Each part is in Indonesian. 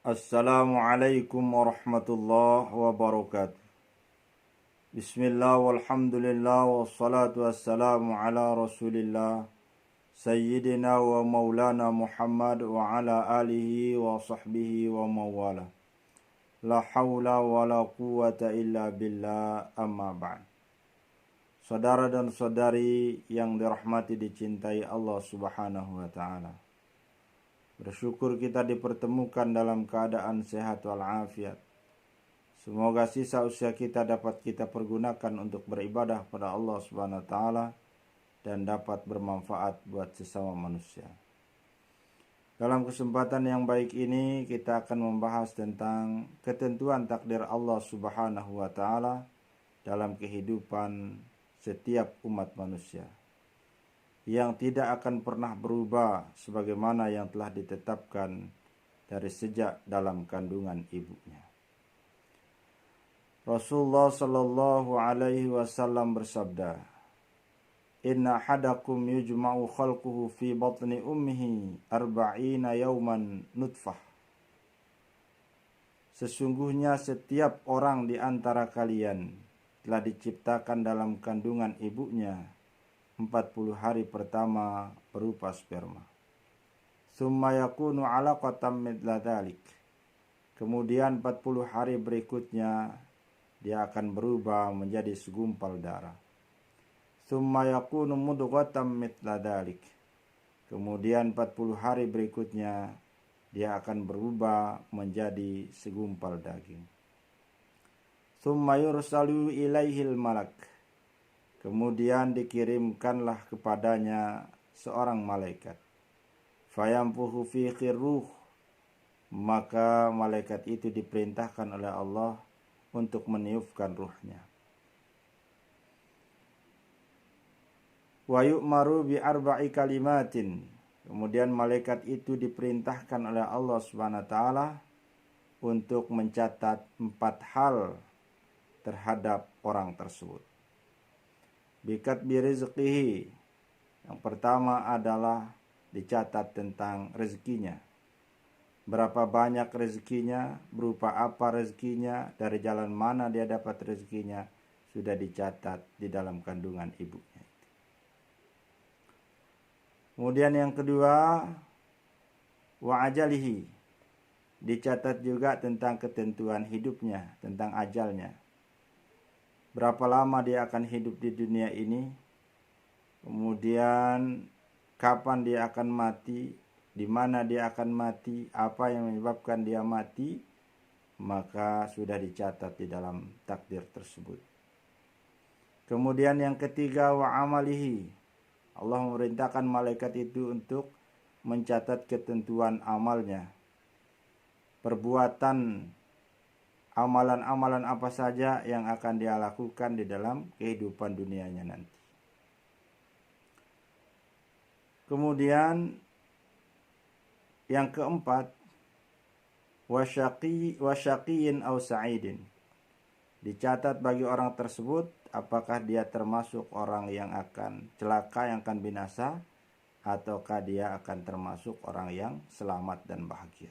Assalamualaikum warahmatullahi wabarakatuh. Bismillah walhamdulillah wassalatu wassalamu ala rasulillah Sayyidina wa maulana Muhammad wa ala alihi wa sahbihi wa mawala. La hawla wa la quwata illa billah, amma ba'd. Saudara dan saudari yang dirahmati dicintai Allah subhanahu wa ta'ala, bersyukur kita dipertemukan dalam keadaan sehat walafiat. Semoga sisa usia kita dapat kita pergunakan untuk beribadah pada Allah Subhanahu wa taala dan dapat bermanfaat buat sesama manusia. Dalam kesempatan yang baik ini kita akan membahas tentang ketentuan takdir Allah Subhanahu wa taala dalam kehidupan setiap umat manusia, yang tidak akan pernah berubah sebagaimana yang telah ditetapkan dari sejak dalam kandungan ibunya. Rasulullah sallallahu alaihi wasallam bersabda, "Inna hadakum yujma'u khalquhu fi batni ummihi arba'ina yawman nutfah." Sesungguhnya setiap orang di antara kalian telah diciptakan dalam kandungan ibunya 40 hari pertama berupa sperma. Tsumma yakunu 'alaqatan mithla dzalik. Kemudian 40 hari berikutnya dia akan berubah menjadi segumpal darah. Tsumma yakunu mudghatan mithla dzalik. Kemudian 40 hari berikutnya dia akan berubah menjadi segumpal daging. Tsumma yursalu ilaihil malak. Kemudian dikirimkanlah kepadanya seorang malaikat. Fayampuhu fihi ruh. Maka malaikat itu diperintahkan oleh Allah untuk meniupkan ruhnya. Wa yu'maru bi arba'i kalimatin. Kemudian malaikat itu diperintahkan oleh Allah Subhanahu wa taala untuk mencatat 4 hal terhadap orang tersebut. Bikat birizqihi. Yang pertama adalah dicatat tentang rezekinya. Berapa banyak rezekinya, berupa apa rezekinya, dari jalan mana dia dapat rezekinya, sudah dicatat di dalam kandungan ibunya. Kemudian yang kedua, wa ajalihi. Dicatat juga tentang ketentuan hidupnya, tentang ajalnya. Berapa lama dia akan hidup di dunia ini, kemudian kapan dia akan mati, di mana dia akan mati, apa yang menyebabkan dia mati, maka sudah dicatat di dalam takdir tersebut. Kemudian yang ketiga, wa amalihi. Allah memerintahkan malaikat itu untuk mencatat ketentuan amalnya, perbuatan amalan-amalan apa saja yang akan dia lakukan di dalam kehidupan dunianya nanti. Kemudian yang keempat, wasyaqiyin aw sa'idin. Dicatat bagi orang tersebut apakah dia termasuk orang yang akan celaka, yang akan binasa, ataukah dia akan termasuk orang yang selamat dan bahagia.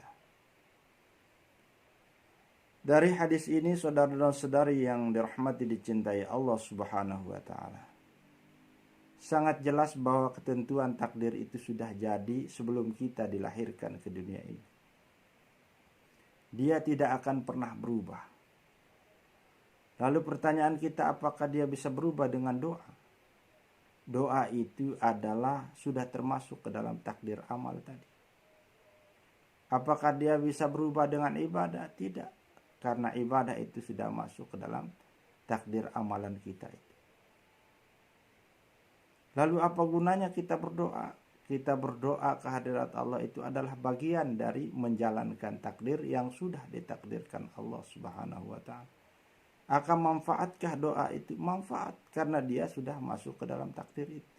Dari hadis ini, saudara dan saudari yang dirahmati dicintai Allah Subhanahu wa taala, sangat jelas bahwa ketentuan takdir itu sudah jadi sebelum kita dilahirkan ke dunia ini. Dia tidak akan pernah berubah. Lalu pertanyaan kita, apakah dia bisa berubah dengan doa? Doa itu adalah sudah termasuk ke dalam takdir amal tadi. Apakah dia bisa berubah dengan ibadah? Tidak. Karena ibadah itu sudah masuk ke dalam takdir amalan kita itu. Lalu apa gunanya kita berdoa? Kita berdoa ke hadirat Allah itu adalah bagian dari menjalankan takdir yang sudah ditakdirkan Allah Subhanahu wa taala. Akan manfaatkah doa itu? Manfaat, karena dia sudah masuk ke dalam takdir itu.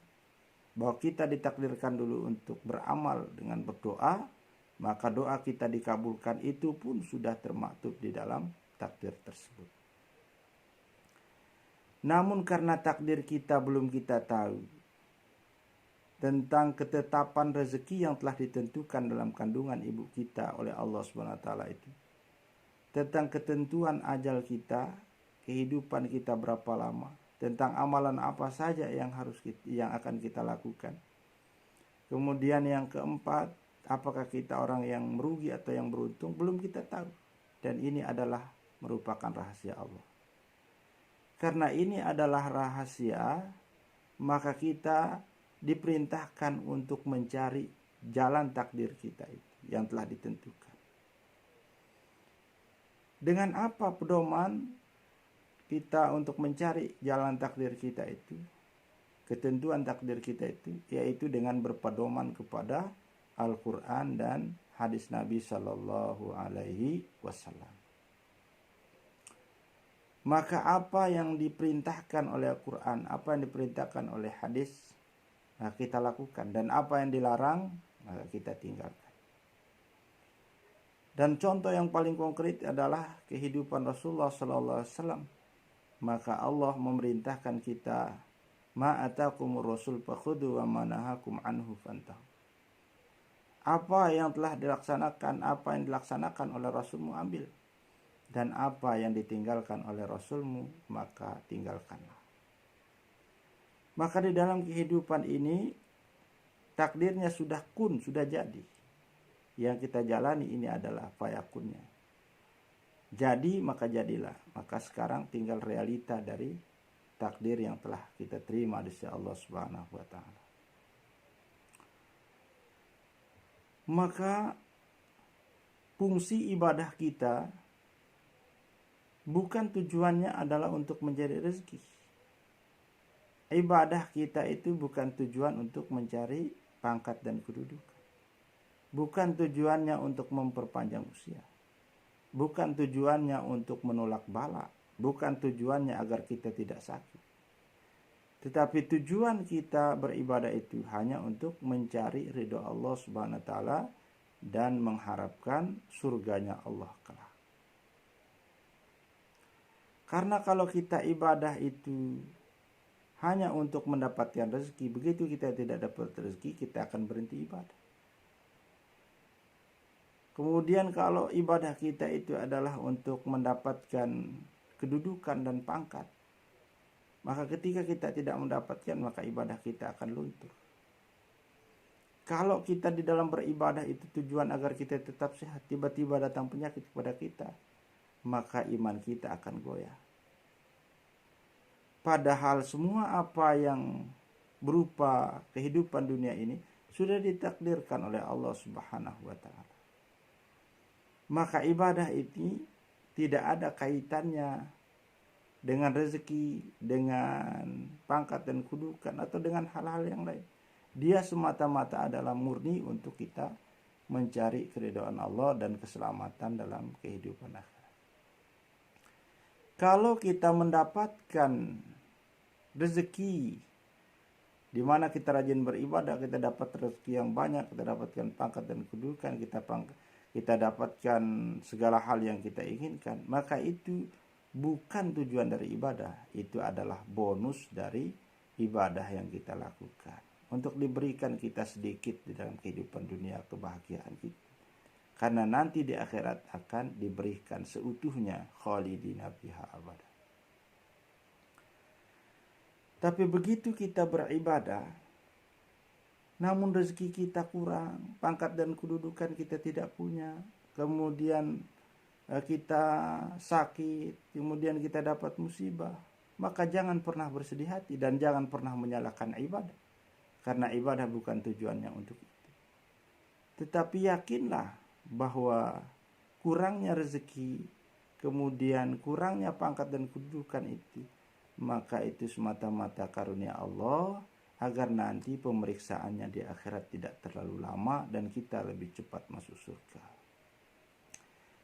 Bahwa kita ditakdirkan dulu untuk beramal dengan berdoa, maka doa kita dikabulkan itu pun sudah termaktub di dalam takdir tersebut. Namun karena takdir kita belum kita tahu, tentang ketetapan rezeki yang telah ditentukan dalam kandungan ibu kita oleh Allah Subhanahu wa taala itu. Tentang ketentuan ajal kita, kehidupan kita berapa lama, tentang amalan apa saja yang akan kita lakukan. Kemudian yang keempat, apakah kita orang yang merugi atau yang beruntung, belum kita tahu. Dan ini adalah merupakan rahasia Allah. Karena ini adalah rahasia, maka kita diperintahkan untuk mencari jalan takdir kita itu yang telah ditentukan. Dengan apa pedoman kita untuk mencari jalan takdir kita itu, ketentuan takdir kita itu, yaitu dengan berpedoman kepada Al-Quran dan hadis Nabi Sallallahu Alaihi Wasallam. Maka apa yang diperintahkan oleh Al-Quran, apa yang diperintahkan oleh hadis, nah kita lakukan. Dan apa yang dilarang, maka kita tinggalkan. Dan contoh yang paling konkret adalah kehidupan Rasulullah Sallallahu Alaihi Wasallam. Maka Allah memerintahkan kita, ma atakumur rasul fakhudhu wa ma nahakum anhu fantahu. Apa yang telah dilaksanakan, apa yang dilaksanakan oleh Rasulmu ambil, dan apa yang ditinggalkan oleh Rasulmu maka tinggalkanlah. Maka di dalam kehidupan ini takdirnya sudah kun, sudah jadi. Yang kita jalani ini adalah fayakunnya. Jadi maka jadilah. Maka sekarang tinggal realita dari takdir yang telah kita terima dari Allah Subhanahu wa taala. Maka fungsi ibadah kita bukan tujuannya adalah untuk mencari rezeki. Ibadah kita itu bukan tujuan untuk mencari pangkat dan kedudukan. Bukan tujuannya untuk memperpanjang usia. Bukan tujuannya untuk menolak bala. Bukan tujuannya agar kita tidak sakit. Tetapi tujuan kita beribadah itu hanya untuk mencari ridho Allah Subhanahu wa taala dan mengharapkan surganya Allah kelak. Karena kalau kita ibadah itu hanya untuk mendapatkan rezeki, begitu kita tidak dapat rezeki, kita akan berhenti ibadah. Kemudian kalau ibadah kita itu adalah untuk mendapatkan kedudukan dan pangkat, maka ketika kita tidak mendapatkan, maka ibadah kita akan luntur. Kalau kita di dalam beribadah itu tujuan agar kita tetap sehat, tiba-tiba datang penyakit kepada kita, maka iman kita akan goyah. Padahal semua apa yang berupa kehidupan dunia ini sudah ditakdirkan oleh Allah Subhanahu wa taala. Maka ibadah ini tidak ada kaitannya dengan rezeki, dengan pangkat dan kedudukan, atau dengan hal-hal yang lain. Dia semata-mata adalah murni untuk kita mencari keridhaan Allah dan keselamatan dalam kehidupan akhirat. Kalau kita mendapatkan rezeki di mana kita rajin beribadah, kita dapat rezeki yang banyak, kita dapatkan pangkat dan kedudukan, kita dapatkan segala hal yang kita inginkan, maka itu bukan tujuan dari ibadah. Itu adalah bonus dari ibadah yang kita lakukan, untuk diberikan kita sedikit di dalam kehidupan dunia kebahagiaan kita. Karena nanti di akhirat akan diberikan seutuhnya, khalidina fiha abada. Tapi begitu kita beribadah, namun rezeki kita kurang, pangkat dan kedudukan kita tidak punya, kemudian kita sakit, kemudian kita dapat musibah, maka jangan pernah bersedih hati dan jangan pernah menyalahkan ibadah. Karena ibadah bukan tujuannya untuk itu. Tetapi yakinlah bahwa kurangnya rezeki, kemudian kurangnya pangkat dan kedudukan itu, maka itu semata-mata karunia Allah, agar nanti pemeriksaannya di akhirat tidak terlalu lama dan kita lebih cepat masuk surga.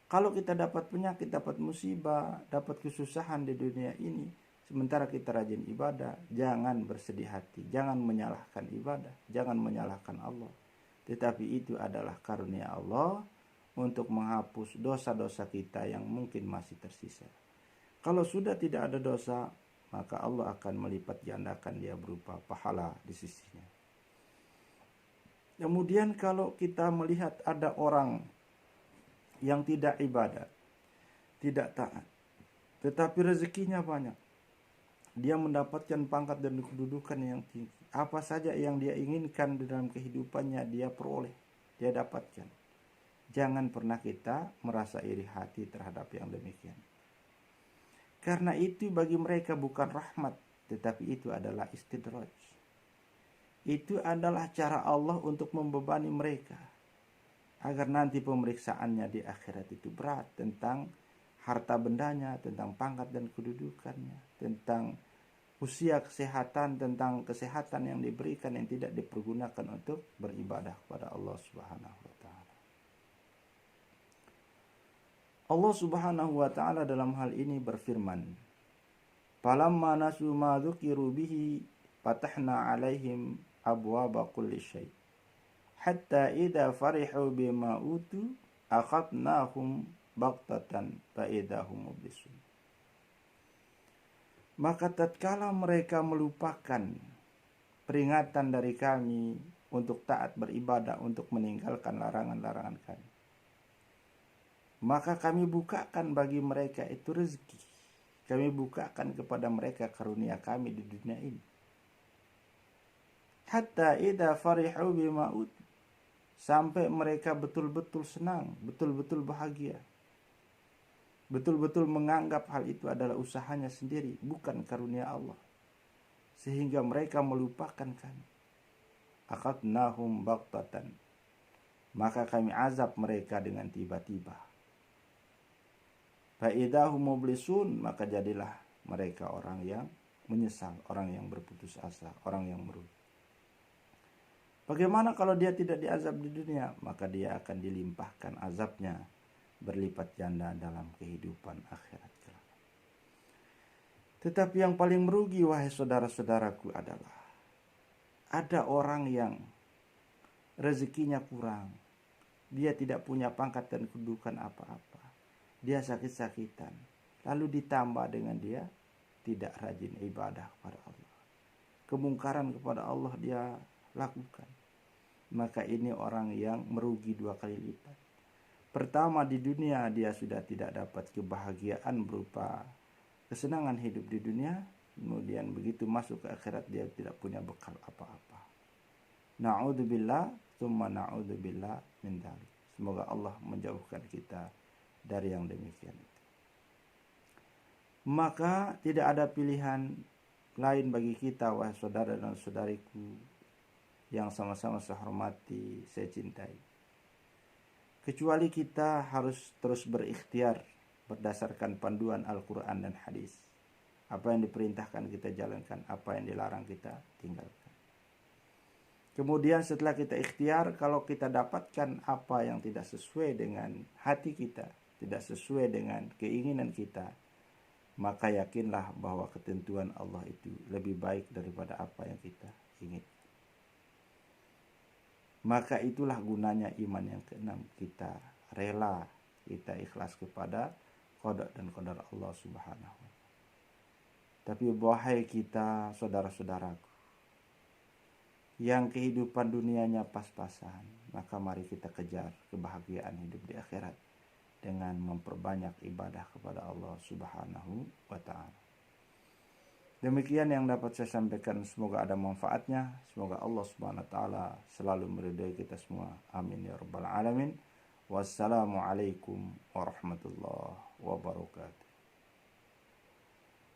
Kalau kita dapat penyakit, dapat musibah, dapat kesusahan di dunia ini, sementara kita rajin ibadah, jangan bersedih hati, jangan menyalahkan ibadah, jangan menyalahkan Allah. Tetapi itu adalah karunia Allah untuk menghapus dosa-dosa kita yang mungkin masih tersisa. Kalau sudah tidak ada dosa, maka Allah akan melipat gandakan dia berupa pahala di sisinya. Kemudian kalau kita melihat ada orang yang tidak ibadat, tidak taat, tetapi rezekinya banyak, dia mendapatkan pangkat dan kedudukan yang tinggi, apa saja yang dia inginkan di dalam kehidupannya dia peroleh, dia dapatkan. Jangan pernah kita merasa iri hati terhadap yang demikian. Karena itu bagi mereka bukan rahmat, tetapi itu adalah istidraj. Itu adalah cara Allah untuk membebani mereka, agar nanti pemeriksaannya di akhirat itu berat, tentang harta bendanya, tentang pangkat dan kedudukannya, tentang usia kesehatan, tentang kesehatan yang diberikan yang tidak dipergunakan untuk beribadah kepada Allah Subhanahu wa taala. Allah Subhanahu wa taala dalam hal ini berfirman, "Falamma nasu ma dzukiru bihi fatahna 'alaihim abwaaba kulli syai' hatta idza farihu bima utu akhadnahum baghtatan fa idahum mublisun." Maka tatkala mereka melupakan peringatan dari kami untuk taat beribadah, untuk meninggalkan larangan-larangan kami, maka kami bukakan bagi mereka itu rezeki. Kami bukakan kepada mereka karunia kami di dunia ini. Hatta idza farihu bima ut, sampai mereka betul-betul senang, betul-betul bahagia, betul-betul menganggap hal itu adalah usahanya sendiri, bukan karunia Allah, sehingga mereka melupakan kami. Akhadnahum baghtatan, maka kami azab mereka dengan tiba-tiba. Fa idahum mublisun, maka jadilah mereka orang yang menyesal, orang yang berputus asa, orang yang merugi. Bagaimana kalau dia tidak diazab di dunia? Maka dia akan dilimpahkan azabnya berlipat ganda dalam kehidupan akhirat kelak. Tetapi yang paling merugi, wahai saudara-saudaraku, adalah ada orang yang rezekinya kurang, dia tidak punya pangkat dan kedudukan apa-apa, dia sakit-sakitan, lalu ditambah dengan dia tidak rajin ibadah kepada Allah, kemungkaran kepada Allah dia lakukan. Maka ini orang yang merugi dua kali lipat. Pertama, di dunia dia sudah tidak dapat kebahagiaan berupa kesenangan hidup di dunia. Kemudian begitu masuk ke akhirat dia tidak punya bekal apa-apa. Na'udzubillah, tsumma na'udzubillah min dzalik. Semoga Allah menjauhkan kita dari yang demikian itu. Maka tidak ada pilihan lain bagi kita, wahai saudara dan saudariku yang sama-sama saya hormati, saya cintai, kecuali kita harus terus berikhtiar berdasarkan panduan Al-Quran dan hadis. Apa yang diperintahkan kita jalankan, apa yang dilarang kita tinggalkan. Kemudian setelah kita ikhtiar, kalau kita dapatkan apa yang tidak sesuai dengan hati kita, tidak sesuai dengan keinginan kita, maka yakinlah bahwa ketentuan Allah itu lebih baik daripada apa yang kita ingin. Maka itulah gunanya iman yang keenam, kita rela, kita ikhlas kepada qada dan qadar Allah Subhanahu wa taala. Tapi wahai kita, saudara-saudaraku, yang kehidupan dunianya pas-pasan, maka mari kita kejar kebahagiaan hidup di akhirat dengan memperbanyak ibadah kepada Allah Subhanahu wa taala. Demikian yang dapat saya sampaikan, semoga ada manfaatnya. Semoga Allah Subhanahu wa taala selalu meridai kita semua. Amin ya rabbal alamin. Wassalamualaikum warahmatullahi wabarakatuh.